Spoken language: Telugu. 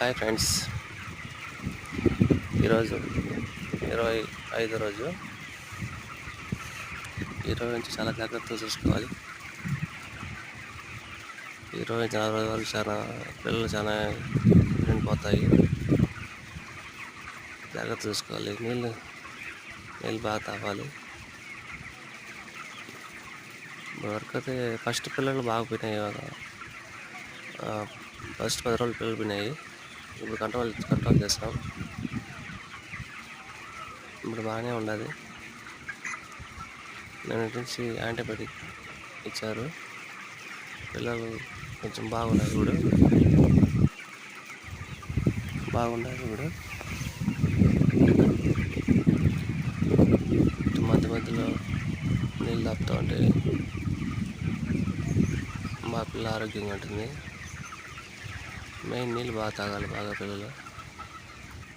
హాయ్ ఫ్రెండ్స్, ఈరోజు 25వ రోజు. ఈరోజు నుంచి చాలా జాగ్రత్తగా చూసుకోవాలి. ఈరోజు 40 వరకు చాలా పిల్లలు చాలా పోతాయి. జాగ్రత్త చూసుకోవాలి. నీళ్ళు బాగా తాగాలి. వరకు అయితే ఫస్ట్ పిల్లలు బాగా పోయినాయి. ఫస్ట్ 10 రోజులు పిల్లలు పోయినాయి. ఇప్పుడు కంట్రోల్ చేస్తాం. ఇప్పుడు బాగానే ఉండదు. నేను నుంచి యాంటీబయాటిక్ ఇచ్చారు. పిల్లలు కొంచెం బాగున్నారు. మధ్య మధ్యలో నీళ్ళు తాపుతూ ఉంటే మా పిల్ల ఆరోగ్యంగా ఉంటుంది. మెయిన్ నీళ్ళు బాగా తాగాలి. పిల్లలు